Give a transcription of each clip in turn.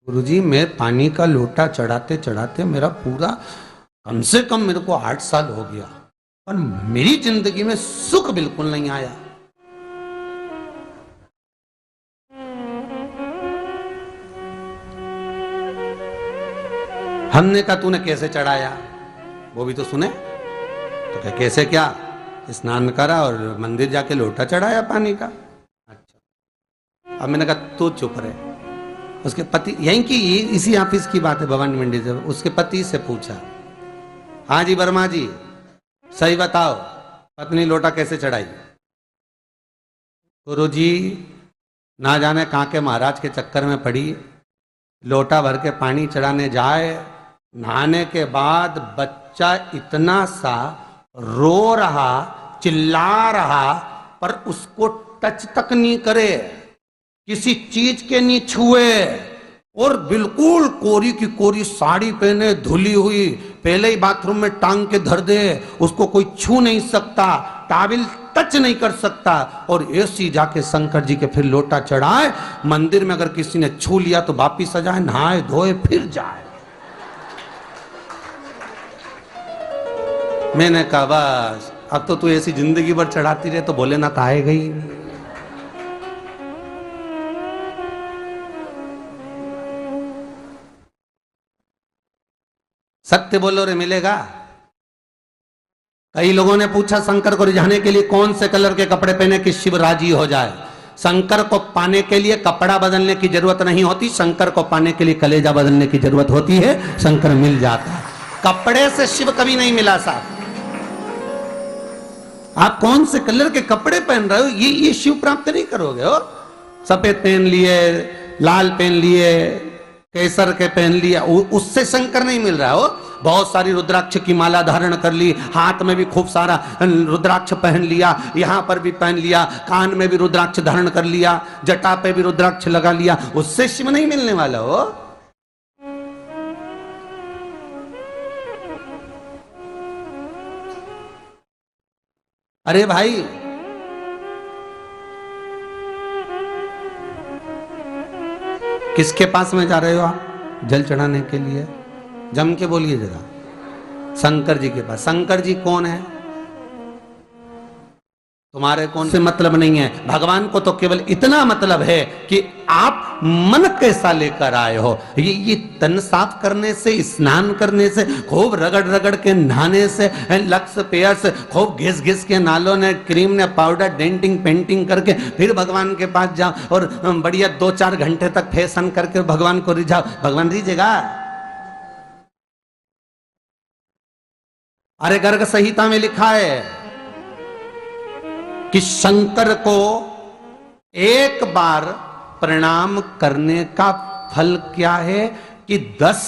गुरुजी, मैं पानी का लोटा चढ़ाते चढ़ाते मेरा पूरा कम से कम मेरे को 8 साल हो गया, पर मेरी जिंदगी में सुख बिल्कुल नहीं आया। हमने कहा तूने कैसे चढ़ाया, वो भी तो सुने। तो क्या कैसे, क्या स्नान करा और मंदिर जाके लोटा चढ़ाया पानी का। अच्छा, अब मैंने कहा तू चुप रहे। उसके पति, यहीं की इसी ऑफिस की बात है, भवानी मंडी से, उसके पति से पूछा, हाँ जी वर्मा जी सही बताओ, पत्नी लोटा कैसे चढ़ाई। गुरुजी, ना जाने कहाँ के महाराज के चक्कर में पड़ी, लोटा भर के पानी चढ़ाने जाए, नहाने के बाद बच्चा इतना सा रो रहा, चिल्ला रहा, पर उसको टच तक नहीं करे, किसी चीज के नहीं छुए, और बिल्कुल कोरी की कोरी साड़ी पहने, धुली हुई, पहले ही बाथरूम में टांग के धर दे, उसको कोई छू नहीं सकता, टाविल टच नहीं कर सकता, और ऐसी जाके शंकर जी के फिर लोटा चढ़ाए। मंदिर में अगर किसी ने छू लिया तो वापिस आ जाए, नहाए धोए फिर जाए। मैंने कहा बस अब तो तू ऐसी जिंदगी भर चढ़ाती रहे तो भोलेनाथ आएगा ही नहीं। सत्य बोलो रे, मिलेगा। कई लोगों ने पूछा शंकर को रिझाने के लिए कौन से कलर के कपड़े पहने कि शिव राजी हो जाए। शंकर को पाने के लिए कपड़ा बदलने की जरूरत नहीं होती, शंकर को पाने के लिए कलेजा बदलने की जरूरत होती है, शंकर मिल जाता है। कपड़े से शिव कभी नहीं मिला साहब। आप कौन से कलर के कपड़े पहन रहे हो, ये शिव प्राप्त नहीं करोगे हो। सफेद पहन लिए, लाल पहन लिए, केसर के पहन लिया, उससे शंकर नहीं मिल रहा हो। बहुत सारी रुद्राक्ष की माला धारण कर ली, हाथ में भी खूब सारा रुद्राक्ष पहन लिया, यहां पर भी पहन लिया, कान में भी रुद्राक्ष धारण कर लिया, जटा पे भी रुद्राक्ष लगा लिया, उससे शिव नहीं मिलने वाला हो। अरे भाई, किसके पास में जा रहे हो आप जल चढ़ाने के लिए? जम के बोलिए जरा। शंकर जी के पास। शंकर जी कौन है? तुम्हारे कौन से मतलब नहीं है। भगवान को तो केवल इतना मतलब है कि आप मन कैसा लेकर आए हो। ये तन साफ करने से, स्नान करने से, खूब रगड़ रगड़ के नहाने से, लक्स पेयर से, खूब घिस घिस के नालों ने, क्रीम ने, पाउडर, डेंटिंग पेंटिंग करके फिर भगवान के पास जाओ और बढ़िया 2-4 घंटे तक फैशन करके भगवान को रिझाओ, भगवान रिझेगा? अरे गर्ग संहिता में लिखा है कि शंकर को एक बार प्रणाम करने का फल क्या है कि 10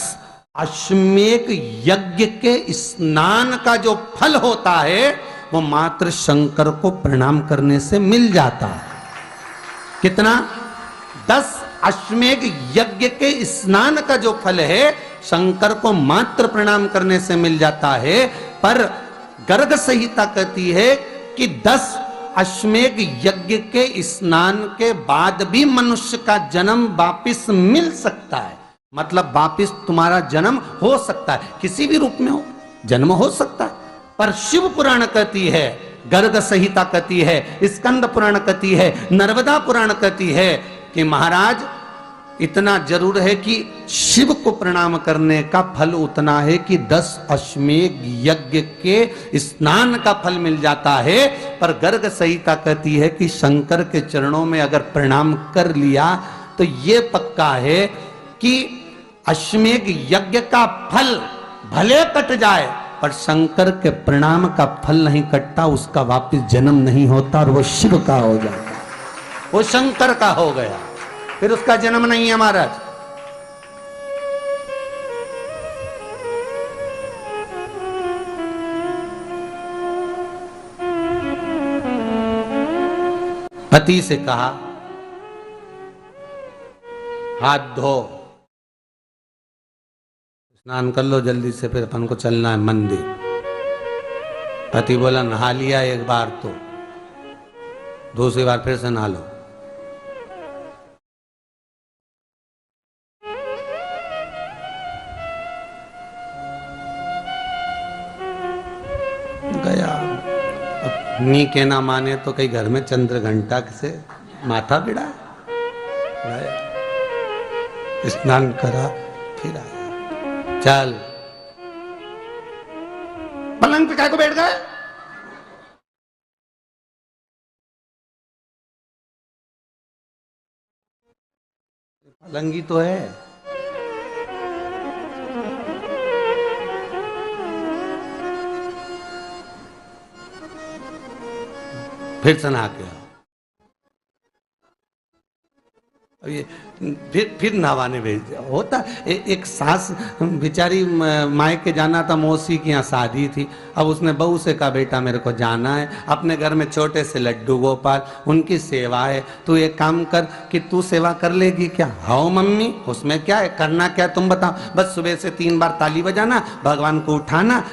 अश्वमेध यज्ञ के स्नान का जो फल होता है वो मात्र शंकर को प्रणाम करने से मिल जाता है। कितना? 10 अश्वमेध यज्ञ के स्नान का जो फल है शंकर को मात्र प्रणाम करने से मिल जाता है। पर गर्ग संहिता कहती है कि 10 अश्वमेध यज्ञ के स्नान के बाद भी मनुष्य का जन्म वापिस मिल सकता है। मतलब वापिस तुम्हारा जन्म हो सकता है, किसी भी रूप में हो जन्म हो सकता है। पर शिव पुराण कहती है, गर्ग संहिता कहती है, स्कंद पुराण कहती है, नर्मदा पुराण कहती है कि महाराज इतना जरूर है कि शिव को प्रणाम करने का फल उतना है कि 10 अश्वमेध यज्ञ के स्नान का फल मिल जाता है। पर गर्ग संहिता कहती है कि शंकर के चरणों में अगर प्रणाम कर लिया तो ये पक्का है कि अश्वमेध यज्ञ का फल भले कट जाए पर शंकर के प्रणाम का फल नहीं कटता, उसका वापिस जन्म नहीं होता और वो शिव का हो जाता, वो शंकर का हो गया, फिर उसका जन्म नहीं है महाराज। पति से कहा हाथ धो, स्नान कर लो जल्दी से, फिर अपन को चलना है मंदिर। पति बोला नहा लिया एक बार तो दूसरी बार फिर से नहा लो। नी के ना माने तो कई घर में चंद्र घंटा से माथा बिड़ा स्नान करा फिर आया। चल पलंग पे काय को बैठ गए? पलंगी तो है। फिर से नहा के आओ। अब ये फिर नहवाने भेज दिया। होता एक सास बेचारी मायके जाना था, मौसी की यहाँ शादी थी। अब उसने बहू से कहा बेटा मेरे को जाना है, अपने घर में छोटे से लड्डू गोपाल उनकी सेवा है, तू एक काम कर कि तू सेवा कर लेगी क्या? हाँ मम्मी, उसमें क्या है, करना क्या है तुम बताओ। बस सुबह से 3 बार ताली बजाना, भगवान को उठाना,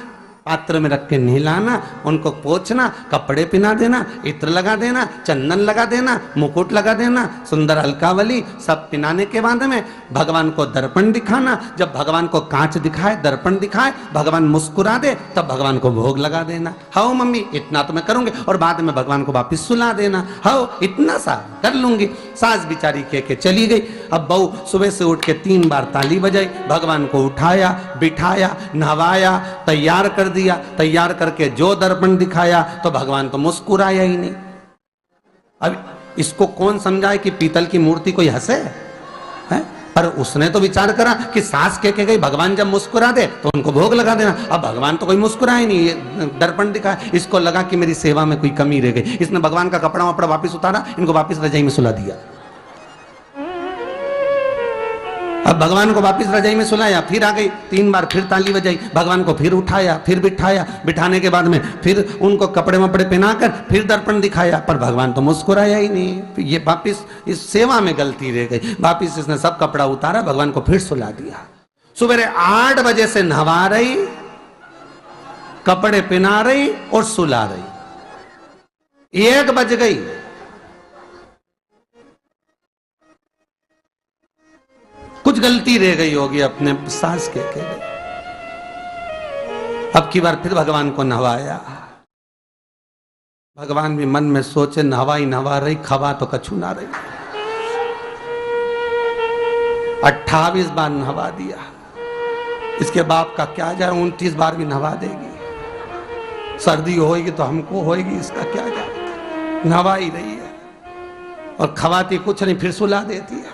पात्र में रख के नहलाना, उनको पोंछना, कपड़े पहना देना, इत्र लगा देना, चंदन लगा देना, मुकुट लगा देना, सुंदर अलकावली सब पहनाने के बाद में भगवान को दर्पण दिखाना। जब भगवान को कांच दिखाए, दर्पण दिखाए, भगवान मुस्कुरा दे, तब भगवान को भोग लगा देना। हाँ मम्मी इतना तो मैं करूंगी, और बाद में भगवान को वापिस सुला देना। हाँ इतना सा कर लूंगी। सास बिचारी कह के चली गई। अब बहू सुबह से उठ के 3 बार ताली बजाई, भगवान को उठाया, बिठाया, नहवाया, तैयार कर दिया। तैयार करके जो दर्पण दिखाया तो भगवान तो मुस्कुराया ही नहीं। अब इसको कौन समझाए कि पीतल की मूर्ति कोई हंसे है? पर उसने तो विचार करा कि सास कह के गई भगवान जब मुस्कुरा दे तो उनको भोग लगा देना। अब भगवान तो कोई मुस्कुराए नहीं, ये दर्पण दिखाया। इसको लगा कि मेरी सेवा में कोई कमी रह गई। इसने भगवान का कपड़ा वपड़ा वापिस उतारा, इनको वापिस रजाई में सुला दिया। अब भगवान को वापिस रजाई में सुलाया, फिर आ गई, 3 बार फिर ताली बजाई, भगवान को फिर उठाया, फिर बिठाया, बिठाने के बाद में फिर उनको कपड़े वपड़े पहनाकर फिर दर्पण दिखाया, पर भगवान तो मुस्कुराया ही नहीं। ये वापिस इस सेवा में गलती रह गई। वापिस इसने सब कपड़ा उतारा, भगवान को फिर सुला दिया। सुबह 8 बजे से नहवा रही, कपड़े पहना रही और सुला रही। 1 बज गई। कुछ गलती रह गई होगी अपने सास के गई। अब की बार फिर भगवान को नहवाया। भगवान भी मन में सोचे नहवाई नहवा रही, खवा तो कछु ना रही। 28 बार नहवा दिया। इसके बाप का क्या जाए, 29 बार भी नहवा देगी। सर्दी होगी तो हमको होगी, इसका क्या जाए। नहवा ही रही है और खवाती कुछ नहीं, फिर सुला देती है,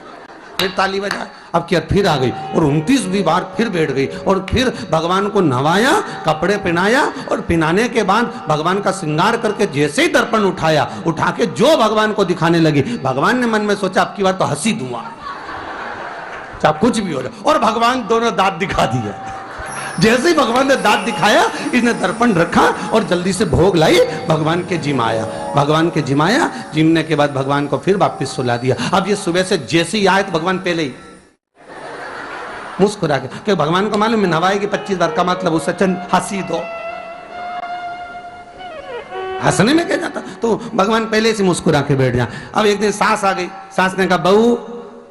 फिर ताली बजा। अब क्या फिर आ गई और 29वीं बार फिर बैठ गई और फिर भगवान को नहवाया, कपड़े पहनाया, और पहनाने के बाद भगवान का श्रृंगार करके जैसे ही दर्पण उठाया, उठा के जो भगवान को दिखाने लगी, भगवान ने मन में सोचा अब की बार तो हंसी दूंगा, चाहे कुछ भी हो जाए। और भगवान दोनों दांत दिखा दिए। जैसे ही भगवान ने दांत दिखाया, इसने दर्पण रखा और जल्दी से भोग लाई, भगवान के जिमाया। भगवान के जिमाया, जिमने के बाद भगवान को फिर वापस सुला दिया। अब ये सुबह से जैसे ही आए तो भगवान पहले ही मुस्कुरा के, क्योंकि भगवान को मालूम है नहवाएगी 25 बार का मतलब उससे चंद हंसी दो, हंसने में क्या जाता। तो भगवान पहले से मुस्कुरा के बैठ जाए। अब एक दिन सास आ गई। सास ने कहा बहू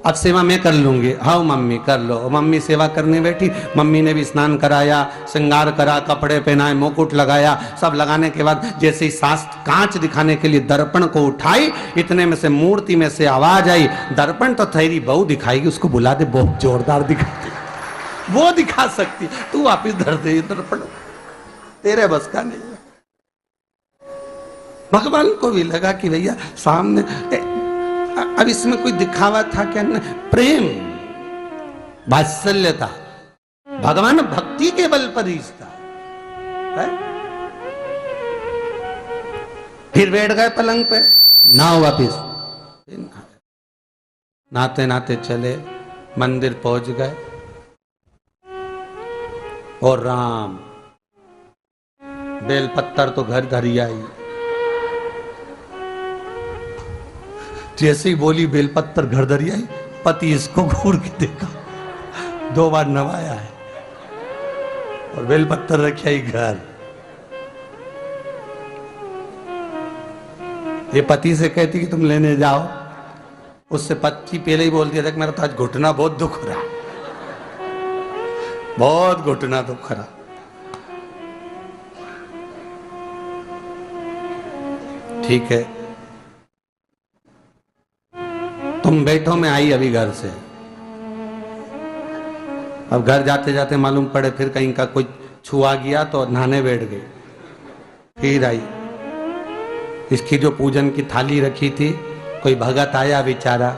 अब सेवा मैं कर लूंगी। हाँ मम्मी कर लो। मम्मी सेवा करने बैठी। मम्मी ने भी स्नान कराया, श्रृंगार करा, कपड़े पहनाए, मुकुट लगाया। सब लगाने के बाद जैसे ही सास कांच दिखाने के लिए दर्पण को उठाई, इतने में से मूर्ति में से आवाज आई, दर्पण तो तेरी बहू दिखाएगी, उसको बुला दे, बहुत जोरदार दिखाती, वो दिखा सकती, तू वापिस धर दे दर्पण, तेरे बस का नहीं है। भगवान को भी लगा कि भैया सामने अब इसमें कोई दिखावा था क्या? प्रेम वात्सल्य था। भगवान भक्ति के बल पर ही था। फिर बैठ गए पलंग पे, नाव वापिस नाते नाते चले, मंदिर पहुंच गए और राम बेलपत्तर तो घर धरी आई। जैसे ही बोली बेलपत्तर घर धरी आई, पति इसको घूर के देखा, 2 बार नवाया है और बेलपत्तर रखा ही घर। ये पति से कहती कि तुम लेने जाओ, उससे पति पहले ही बोल दिया था कि मेरा तो आज घुटना बहुत दुख रहा, बहुत घुटना दुख रहा। ठीक है, तुम बैठो, मैं आई अभी घर से। अब घर जाते जाते मालूम पड़े फिर कहीं का कोई छुआ गया तो नहाने बैठ गई। फिर आई, इसकी जो पूजन की थाली रखी थी, कोई भगत आया बेचारा,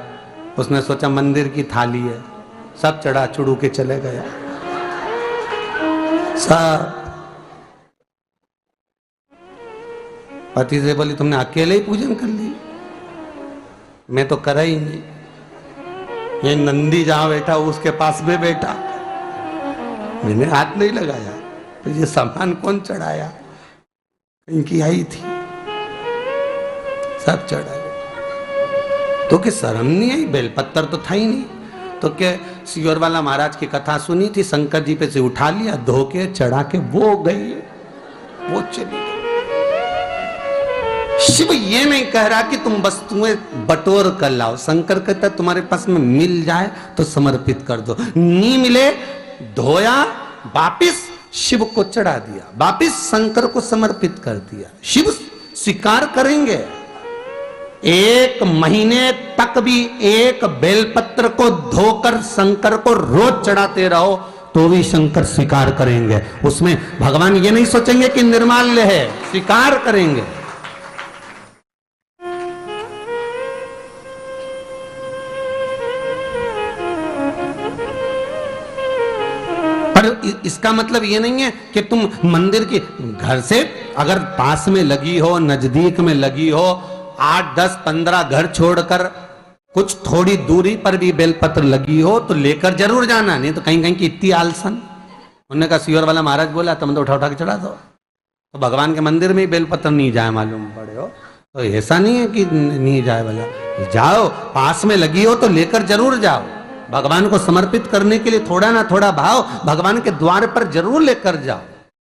उसने सोचा मंदिर की थाली है, सब चढ़ा चुड़ू के चले गया सब। पति से बोली तुमने अकेले ही पूजन कर ली, मैं तो करा ही नहीं। ये नंदी जहां बैठा उसके पास में बैठा, मैंने हाथ नहीं लगाया। तो ये सामान कौन चढ़ाया? इनकी आई थी, सब चढ़ाया। तो क्या शर्म नहीं आई? बेलपत्तर तो था ही नहीं। तो क्या सियोर वाला महाराज की कथा सुनी थी, शंकर जी पे से उठा लिया, धो के चढ़ा के वो गई, वो चली गई। शिव ये नहीं कह रहा कि तुम वस्तुएं बटोर कर लाओ। शंकर कहता तुम्हारे पास में मिल जाए तो समर्पित कर दो, नहीं मिले धोया, वापिस शिव को चढ़ा दिया, वापिस शंकर को समर्पित कर दिया। शिव स्वीकार करेंगे। एक महीने तक भी एक बेलपत्र को धोकर शंकर को रोज चढ़ाते रहो तो भी शंकर स्वीकार करेंगे। उसमें भगवान ये नहीं सोचेंगे कि निर्माल्य है, स्वीकार करेंगे। पर इसका मतलब ये नहीं है कि तुम मंदिर के घर से अगर पास में लगी हो, नजदीक में लगी हो, 8, 10, 15 घर छोड़कर कुछ थोड़ी दूरी पर भी बेलपत्र लगी हो तो लेकर जरूर जाना। नहीं तो कहीं कहीं की इतनी आलसन। उन्होंने कहा सियोर वाला महाराज बोला तुम तो उठा उठा के चढ़ा दो, तो भगवान के मंदिर में ही बेलपत्र नहीं जाए मालूम पड़े हो। तो ऐसा नहीं है कि नहीं जाए वाला, जाओ, पास में लगी हो तो लेकर जरूर जाओ। भगवान को समर्पित करने के लिए थोड़ा ना थोड़ा भाव भगवान के द्वार पर जरूर लेकर जाओ।